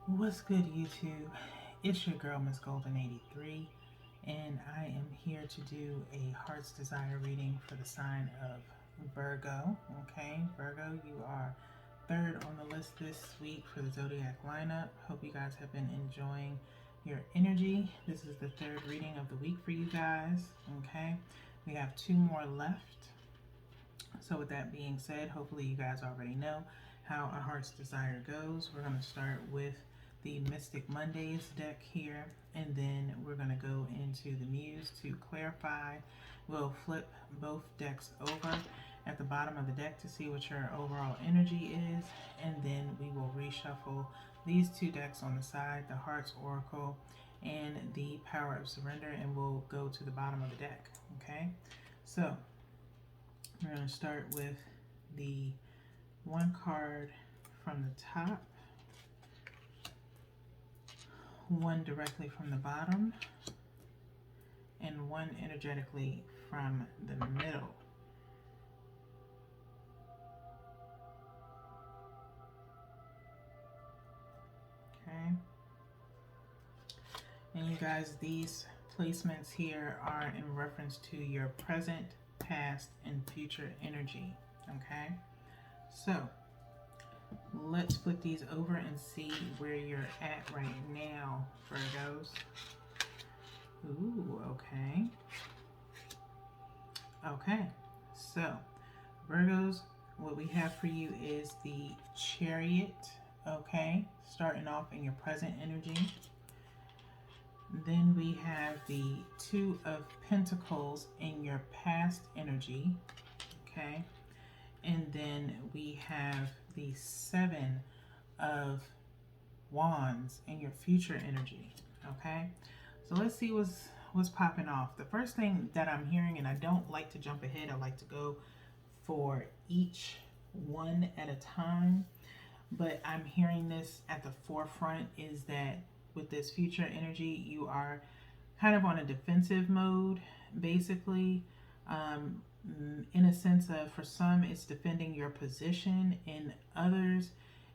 What's good, YouTube? It's your girl, Miss Golden 83, and I am here to do a Heart's Desire reading for the sign of Virgo. Okay, Virgo, you are third on the list this week for the zodiac lineup. Hope you guys have been enjoying your energy. This is the third reading of the week for you guys. Okay, we have two more left. So, with that being said, hopefully, you guys already know how a Heart's Desire goes. We're going to start with the Mystic Mondays deck here, and then we're going to go into the Muse to clarify. We'll flip both decks over at the bottom of the deck to see what your overall energy is, and then we will reshuffle these two decks on the side, the Heart's Oracle and the Power of Surrender, and we'll go to the bottom of the deck. Okay, so we're going to start with the one card from the top, one directly from the bottom, and one energetically from the middle. Okay. And you guys, these placements here are in reference to your present, past, and future energy. Okay. So let's flip these over and see where you're at right now, Virgos. Ooh, okay. Okay, so Virgos, what we have for you is the Chariot, okay, starting off in your present energy. Then we have the Two of Pentacles in your past energy, okay. And then we have the Seven of Wands in your future energy, okay. So let's see what's popping off. The first thing that I'm hearing, and I don't like to jump ahead, I like to go for each one at a time, but I'm hearing this at the forefront is that with this future energy, you are kind of on a defensive mode, basically. In a sense of, for some, it's defending your position. In others,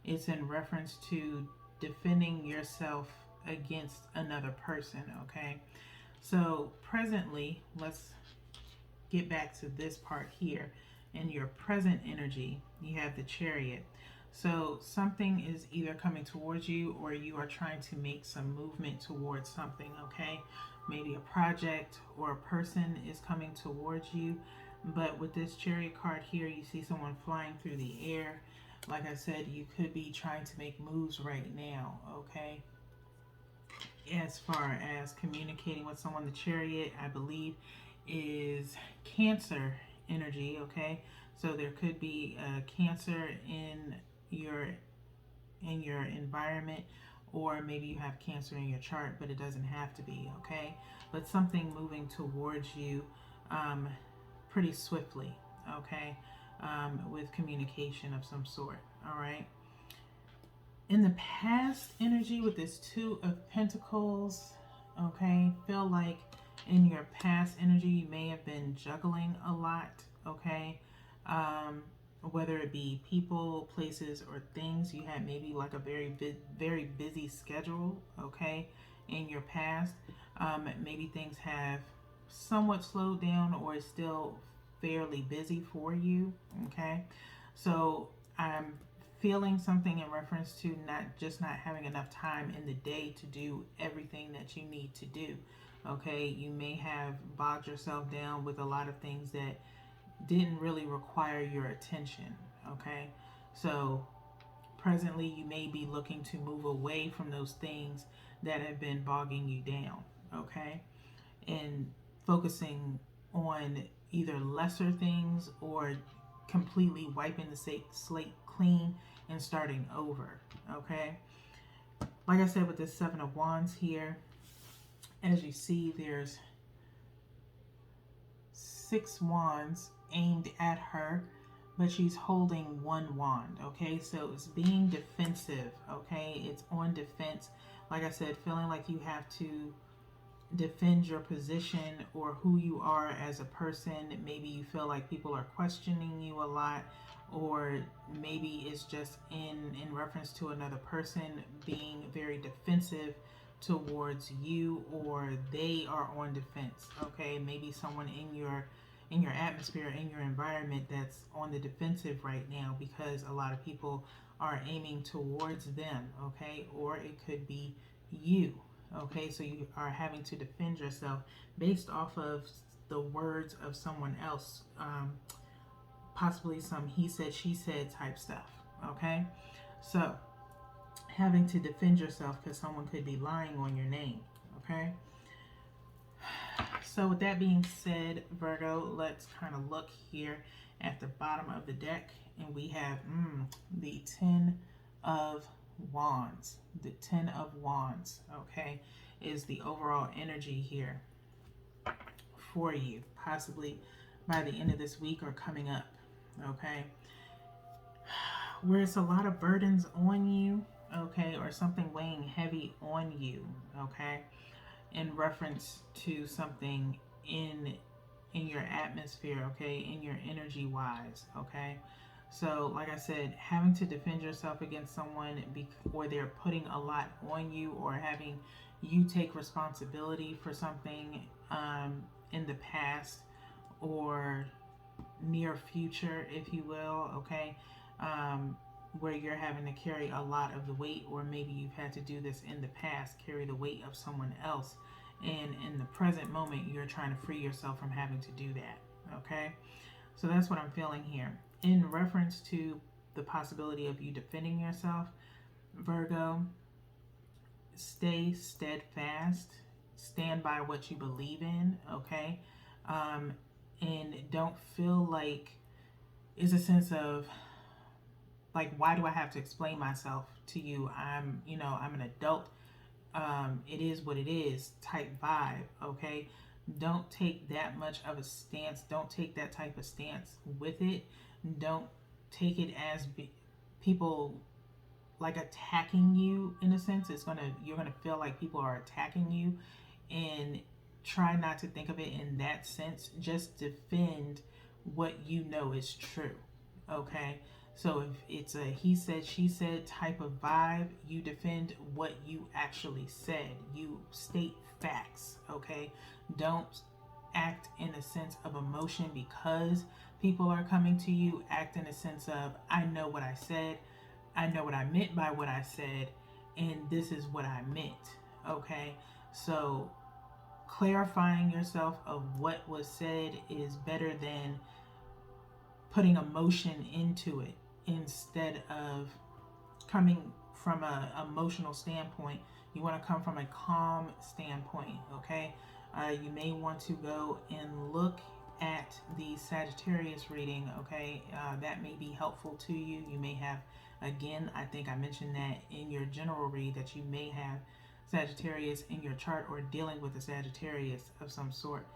it's in reference to defending yourself against another person, okay? So presently, let's get back to this part here. In your present energy, you have the Chariot. So something is either coming towards you or you are trying to make some movement towards something, okay? Maybe a project or a person is coming towards you. But with this Chariot card here, you see someone flying through the air. Like I said, you could be trying to make moves right now, okay? As far as communicating with someone, the Chariot, I believe, is Cancer energy, okay? So there could be Cancer in your environment, or maybe you have Cancer in your chart, but it doesn't have to be, okay? But something moving towards you pretty swiftly, okay? With communication of some sort, all right? In the past energy with this Two of Pentacles, okay, feel like in your past energy you may have been juggling a lot, okay? Whether it be people, places, or things, you had maybe like a very busy schedule, okay, in your past. Maybe things have somewhat slowed down or is still fairly busy for you, okay? So I'm feeling something in reference to not having enough time in the day to do everything that you need to do, okay? You may have bogged yourself down with a lot of things that didn't really require your attention, okay? So presently you may be looking to move away from those things that have been bogging you down, okay? And focusing on either lesser things or completely wiping the slate clean and starting over, okay? Like I said, with this Seven of Wands here, as you see, there's 6 wands aimed at her, but she's holding one wand, okay? So it's being defensive, okay? It's on defense. Like I said, feeling like you have to defend your position or who you are as a person. Maybe you feel like people are questioning you a lot, or maybe it's just in reference to another person being very defensive towards you, or they are on defense. Okay, maybe someone in your atmosphere, in your environment, that's on the defensive right now because a lot of people are aiming towards them. Okay, or it could be you. Okay, so you are having to defend yourself based off of the words of someone else, possibly some he said, she said type stuff. Okay, so having to defend yourself because someone could be lying on your name. Okay, so with that being said, Virgo, let's kind of look here at the bottom of the deck, and we have the 10 of Wands. The 10 of Wands, okay, is the overall energy here for you, possibly by the end of this week or coming up. Okay, where it's a lot of burdens on you, okay, or something weighing heavy on you, okay, in reference to something in your atmosphere, okay, in your energy wise. Okay, so like I said, having to defend yourself against someone or they're putting a lot on you, or having you take responsibility for something in the past or near future, if you will. Okay, where you're having to carry a lot of the weight, or maybe you've had to do this in the past, carry the weight of someone else, and in the present moment you're trying to free yourself from having to do that. Okay, so that's what I'm feeling here in reference to the possibility of you defending yourself. Virgo, stay steadfast, stand by what you believe in. Okay, and don't feel like it's a sense of like, why do I have to explain myself to you? I'm an adult. It is what it is type vibe. Okay, don't take that much of a stance. Don't take that type of stance with it. Don't take it as people like attacking you. In a sense, you're gonna feel like people are attacking you, and try not to think of it in that sense. Just defend what you know is true. Okay, so if it's a he said, she said type of vibe, you defend what you actually said. You state facts. Okay, don't act in a sense of emotion because people are coming to you. Act in a sense of, I know what I said, I know what I meant by what I said, and this is what I meant. Okay, so clarifying yourself of what was said is better than putting emotion into it. Instead of coming from an emotional standpoint, you want to come from a calm standpoint. Okay, you may want to go and look at the Sagittarius reading. Okay, that may be helpful to you. You may have, again, I think I mentioned that in your general read, that you may have Sagittarius in your chart, or dealing with a Sagittarius of some sort,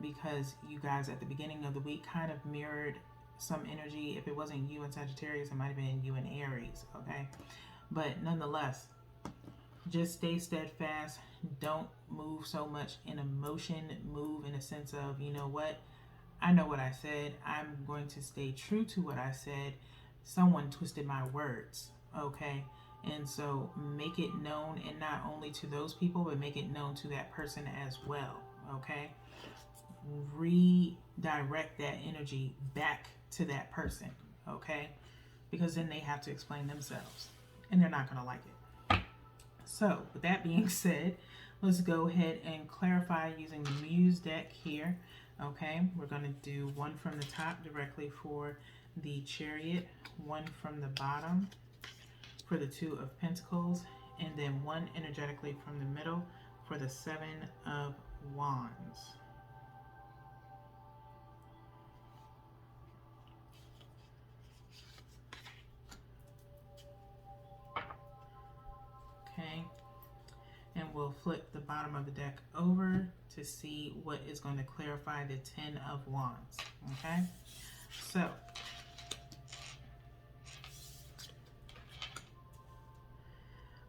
because you guys at the beginning of the week kind of mirrored some energy. If it wasn't you and Sagittarius, it might have been you and Aries. Okay, but nonetheless, just stay steadfast. Don't move so much in emotion. Move in a sense of, you know what, I know what I said, I'm going to stay true to what I said. Someone twisted my words. Okay, and so make it known, and not only to those people, but make it known to that person as well. Okay, redirect that energy back to that person. Okay, because then they have to explain themselves, and they're not going to like it. So with that being said, let's go ahead and clarify using the Muse deck here. Okay, we're going to do one from the top directly for the Chariot, one from the bottom for the Two of Pentacles, and then one energetically from the middle for the Seven of Wands. Okay, and we'll flip the bottom of the deck over to see what is going to clarify the Ten of Wands. Okay, so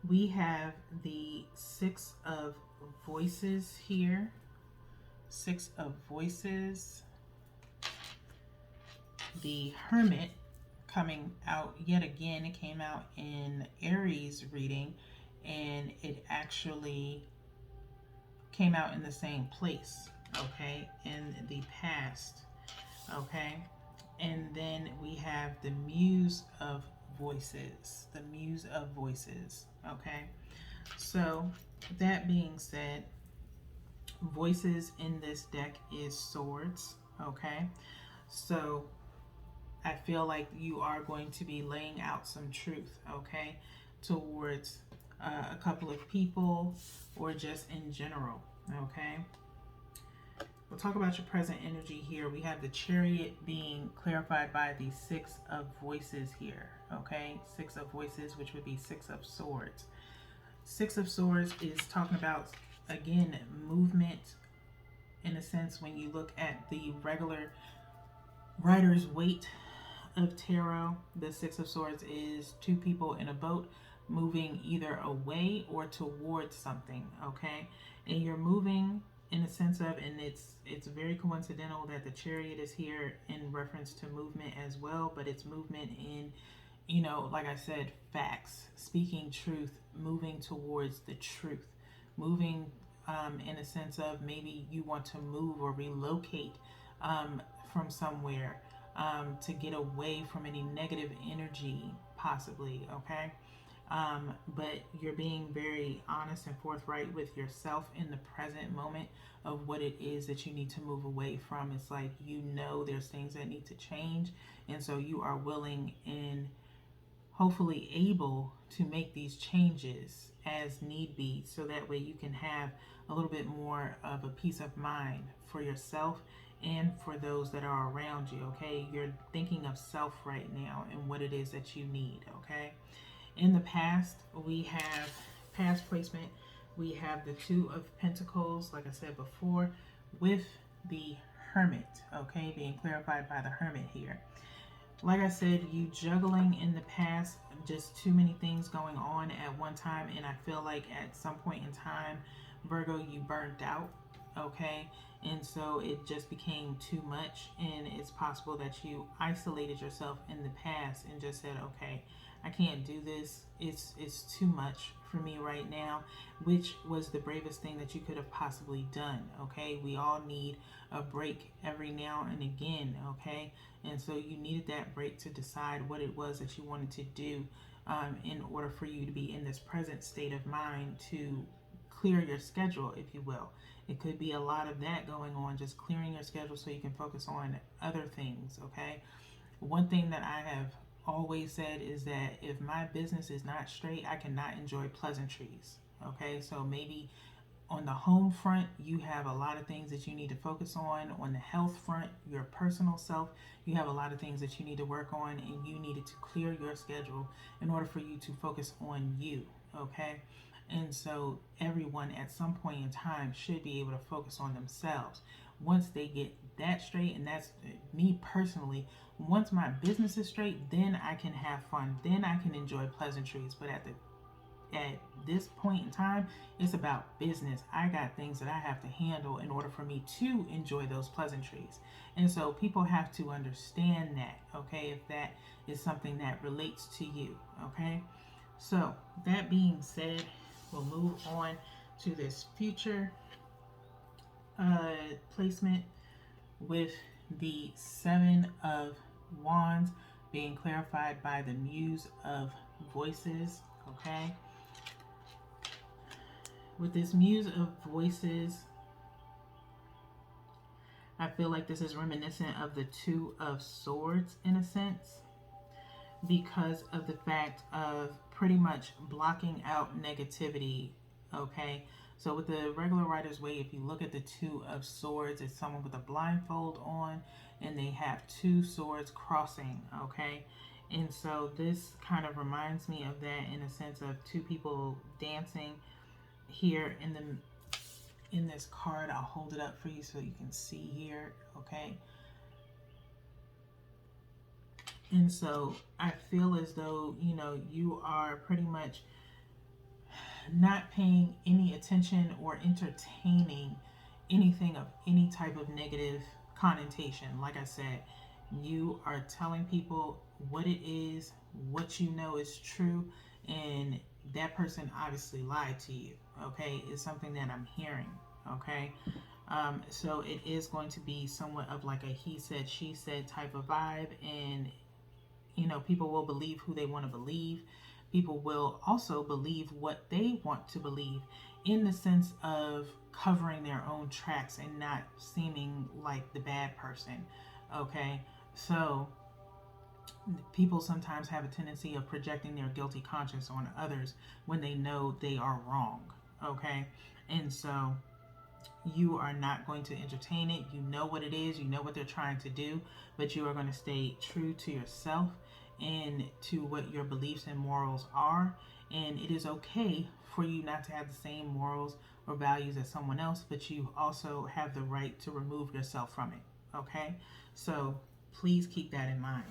we have the Six of Voices here. Six of Voices, the Hermit, coming out yet again. It came out in Aries reading, and it actually came out in the same place, okay, in the past, okay. And then we have the Muse of Voices, the Muse of Voices, okay. So that being said, voices in this deck is swords, okay. So I feel like you are going to be laying out some truth, okay, towards a couple of people or just in general, okay. We'll talk about your present energy here. We have the Chariot being clarified by the Six of Voices here, okay. Six of Voices, which would be Six of Swords. Six of Swords is talking about, again, movement. In a sense, when you look at the regular Rider's Waite of tarot, the Six of Swords is two people in a boat moving either away or towards something, okay. And you're moving in a sense of, and it's very coincidental that the Chariot is here in reference to movement as well, but it's movement in, you know, like I said, facts, speaking truth, moving towards the truth, moving in a sense of maybe you want to move or relocate from somewhere to get away from any negative energy, possibly, okay. But you're being very honest and forthright with yourself in the present moment of what it is that you need to move away from. It's like, you know, there's things that need to change, and so you are willing and hopefully able to make these changes as need be, so that way you can have a little bit more of a peace of mind for yourself and for those that are around you, okay. You're thinking of self right now and what it is that you need, okay. In the past, we have past placement, we have the Two of Pentacles, like I said before, with the Hermit, okay, being clarified by the Hermit here. Like I said, you juggling in the past, just too many things going on at one time, and I feel like at some point in time, Virgo, you burnt out, okay, and so it just became too much, and it's possible that you isolated yourself in the past and just said, okay, I can't do this, it's too much for me right now, which was the bravest thing that you could have possibly done, okay. We all need a break every now and again, okay. And so you needed that break to decide what it was that you wanted to do in order for you to be in this present state of mind to clear your schedule, if you will. It could be a lot of that going on, just clearing your schedule so you can focus on other things, okay. One thing that I have always said is that if my business is not straight, I cannot enjoy pleasantries, okay. So maybe on the home front, you have a lot of things that you need to focus on. On the health front, your personal self, you have a lot of things that you need to work on, and you needed to clear your schedule in order for you to focus on you, okay. And so everyone at some point in time should be able to focus on themselves. Once they get that straight, and that's me personally, once my business is straight, then I can have fun, then I can enjoy pleasantries. But at this point in time, it's about business. I got things that I have to handle in order for me to enjoy those pleasantries. And so people have to understand that, okay, if that is something that relates to you, okay. So that being said, we'll move on to this future placement with the Seven of Wands being clarified by the Muse of Voices, okay. With this Muse of Voices, I feel like this is reminiscent of the Two of Swords in a sense, because of the fact of pretty much blocking out negativity, okay. So with the regular Rider's Waite, if you look at the Two of Swords, it's someone with a blindfold on and they have two swords crossing, okay. And so this kind of reminds me of that in a sense of two people dancing here in this card. I'll hold it up for you so you can see here, okay. And so I feel as though, you know, you are pretty much not paying any attention or entertaining anything of any type of negative connotation. Like I said, you are telling people what it is, what you know is true, and that person obviously lied to you. Okay, it's something that I'm hearing. Okay, so it is going to be somewhat of like a he said, she said type of vibe, and people will believe who they want to believe. People will also believe what they want to believe in the sense of covering their own tracks and not seeming like the bad person. Okay, so people sometimes have a tendency of projecting their guilty conscience on others when they know they are wrong. Okay, and so you are not going to entertain it. You know what it is, you know what they're trying to do, but you are going to stay true to yourself and to what your beliefs and morals are. And it is okay for you not to have the same morals or values as someone else, but you also have the right to remove yourself from it. Okay, so please keep that in mind.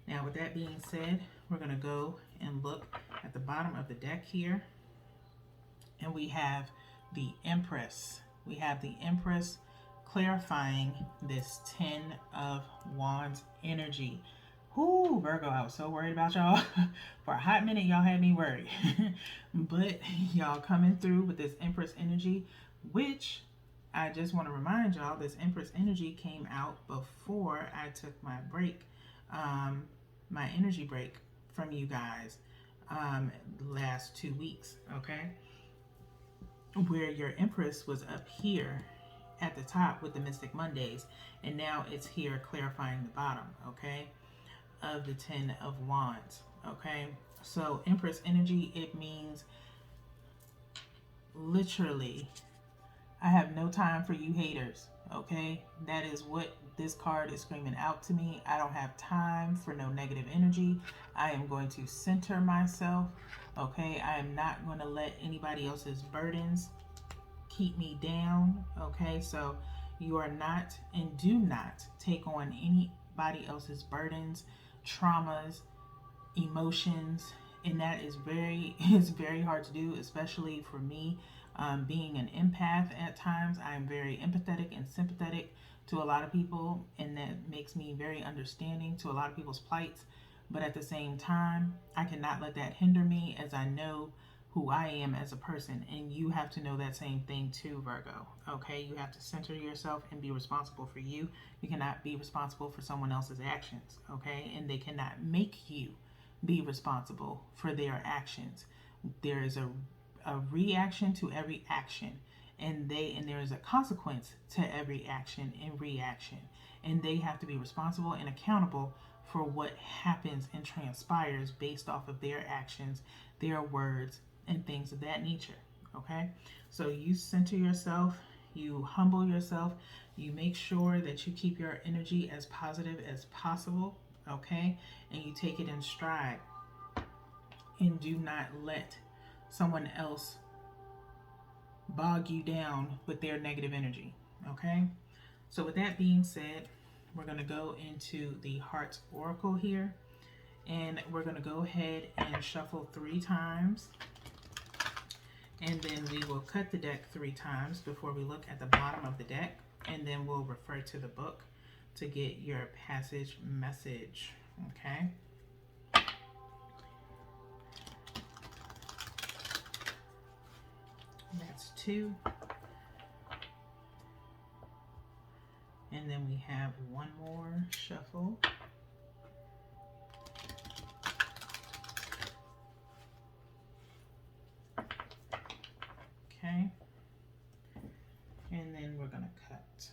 Now, with that being said, we're going to go and look at the bottom of the deck here. And we have the Empress. We have the Empress clarifying this 10 of Wands energy. Whoo, Virgo, I was so worried about y'all. For a hot minute, y'all had me worried. But y'all coming through with this Empress energy, which I just want to remind y'all, this Empress energy came out before I took my break, my energy break from you guys last 2 weeks, okay? Where your Empress was up here at the top with the Mystic Mondays, and now it's here clarifying the bottom, okay, of the 10 of Wands, okay? So Empress energy, it means literally, I have no time for you haters, okay? That is what this card is screaming out to me. I don't have time for no negative energy. I am going to center myself, okay? I am not going to let anybody else's burdens keep me down, okay? So you are not and do not take on anybody else's burdens, traumas, emotions, and that is it's very hard to do, especially for me. Being an empath at times, I'm very empathetic and sympathetic to a lot of people, and that makes me very understanding to a lot of people's plights. But at the same time, I cannot let that hinder me, as I know who I am as a person, and you have to know that same thing too, Virgo. Okay, you have to center yourself and be responsible for you. You cannot be responsible for someone else's actions, okay? And they cannot make you be responsible for their actions. There is a reaction to every action, and there is a consequence to every action and reaction, and they have to be responsible and accountable for what happens and transpires based off of their actions, their words, and things of that nature. Okay, so you center yourself, you humble yourself, you make sure that you keep your energy as positive as possible, okay, and you take it in stride, and do not let someone else bog you down with their negative energy. Okay, so with that being said, we're going to go into the Heart's Oracle here, and we're going to go ahead and shuffle 3 times, and then we will cut the deck 3 times before we look at the bottom of the deck, and then we'll refer to the book to get your passage message. Okay, that's 2. And then we have 1 more shuffle. Okay. And then we're going to cut.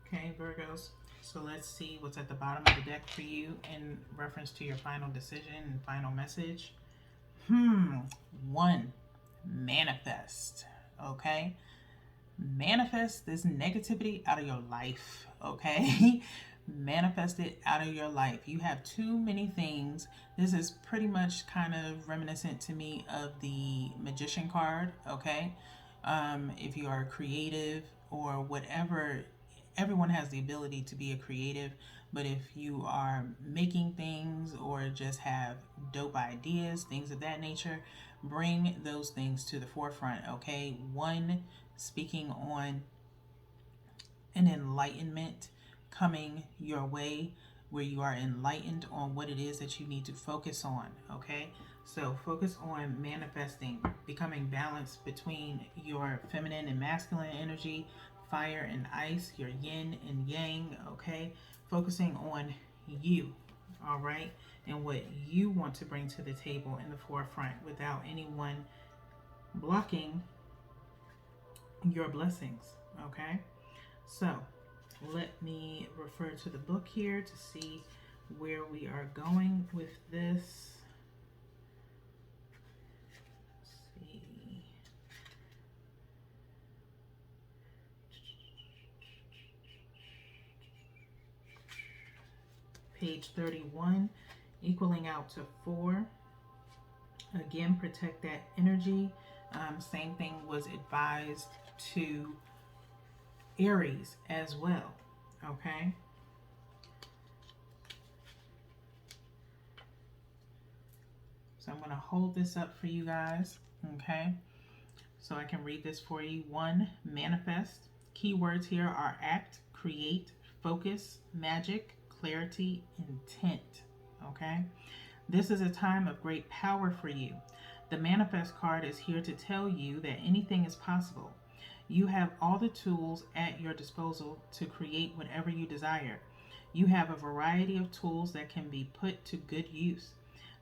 Okay, Virgos. So let's see what's at the bottom of the deck for you in reference to your final decision and final message. 1. Manifest. Okay, manifest this negativity out of your life. Okay, manifest it out of your life. You have too many things. This is pretty much kind of reminiscent to me of the Magician card. Okay, if you are creative or whatever, everyone has the ability to be a creative, but if you are making things or just have dope ideas, things of that nature, bring those things to the forefront. Okay, 1, speaking on an enlightenment coming your way where you are enlightened on what it is that you need to focus on, okay? So focus on manifesting, becoming balanced between your feminine and masculine energy, fire and ice, your yin and yang, okay? Focusing on you, all right? And what you want to bring to the table in the forefront without anyone blocking your blessings, okay? So let me refer to the book here to see where we are going with this. Let's see. Page 31, equaling out to 4. Again, protect that energy. Same thing was advised to Aries as well, okay? So I'm going to hold this up for you guys, okay? So I can read this for you. 1, manifest. Keywords here are act, create, focus, magic, clarity, intent, okay? This is a time of great power for you. The manifest card is here to tell you that anything is possible. You have all the tools at your disposal to create whatever you desire. You have a variety of tools that can be put to good use.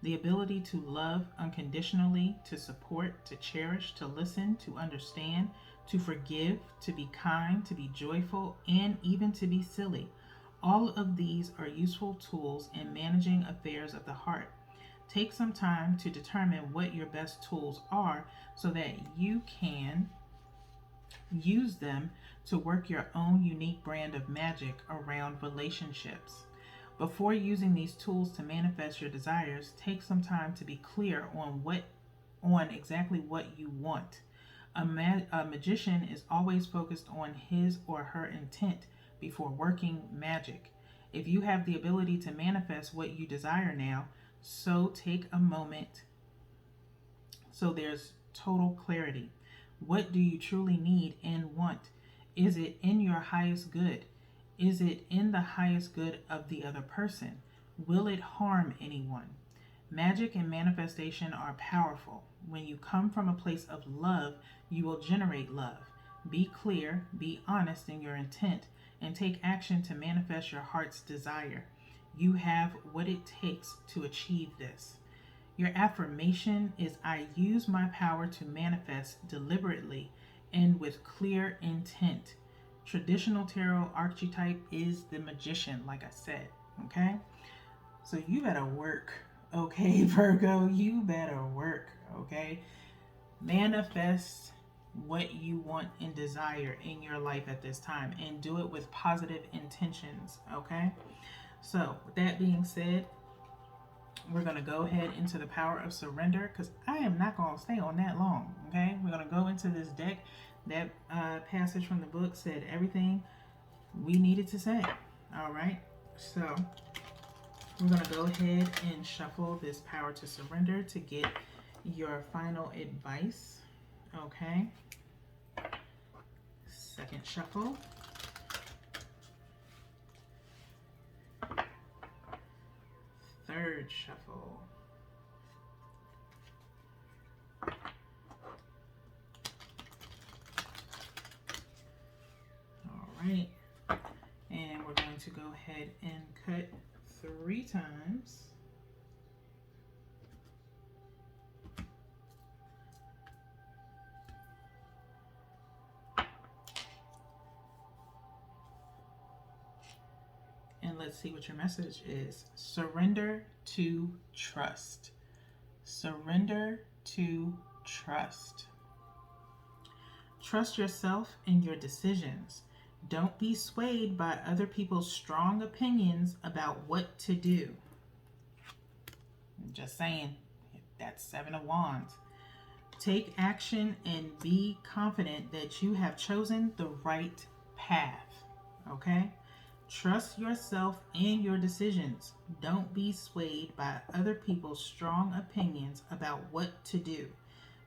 The ability to love unconditionally, to support, to cherish, to listen, to understand, to forgive, to be kind, to be joyful, and even to be silly. All of these are useful tools in managing affairs of the heart. Take some time to determine what your best tools are so that you can use them to work your own unique brand of magic around relationships. Before using these tools to manifest your desires, take some time to be clear on exactly what you want. A magician is always focused on his or her intent before working magic. If you have the ability to manifest what you desire now, so take a moment so there's total clarity. What do you truly need and want? Is it in your highest good? Is it in the highest good of the other person? Will it harm anyone? Magic and manifestation are powerful. When you come from a place of love, you will generate love. Be clear, be honest in your intent, and take action to manifest your heart's desire. You have what it takes to achieve this. Your affirmation is, I use my power to manifest deliberately and with clear intent. Traditional tarot archetype is the magician, like I said, okay? So you better work, okay, Virgo? You better work, okay? Manifest what you want and desire in your life at this time and do it with positive intentions, okay? So with that being said, we're going to go ahead into the power of surrender because I am not going to stay on that long, okay? We're going to go into this deck. That passage from the book said everything we needed to say, all right? So we're going to go ahead and shuffle this power to surrender to get your final advice, okay? Second shuffle. Third shuffle. All right. And we're going to go ahead and cut 3 times. And let's see what your message is. Surrender to trust. Surrender to trust. Trust yourself and your decisions. Don't be swayed by other people's strong opinions about what to do. I'm just saying, that's 7 of Wands. Take action and be confident that you have chosen the right path, okay? Trust yourself and your decisions. Don't be swayed by other people's strong opinions about what to do.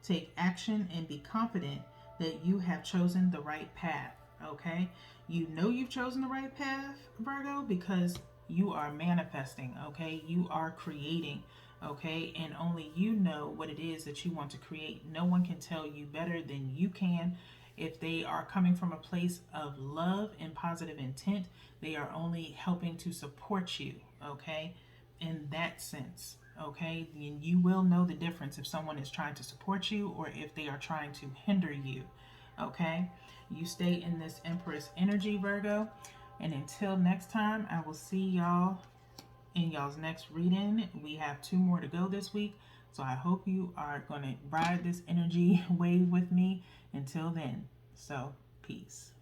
Take action and be confident that you have chosen the right path, okay? You know you've chosen the right path, Virgo, because you are manifesting, okay? You are creating, okay? And only you know what it is that you want to create. No one can tell you better than you can. If they are coming from a place of love and positive intent, they are only helping to support you, okay? In that sense, okay? And you will know the difference if someone is trying to support you or if they are trying to hinder you, okay? You stay in this Empress energy, Virgo. And until next time, I will see y'all in y'all's next reading. We have 2 more to go this week. So I hope you are going to ride this energy wave with me until then. So, peace.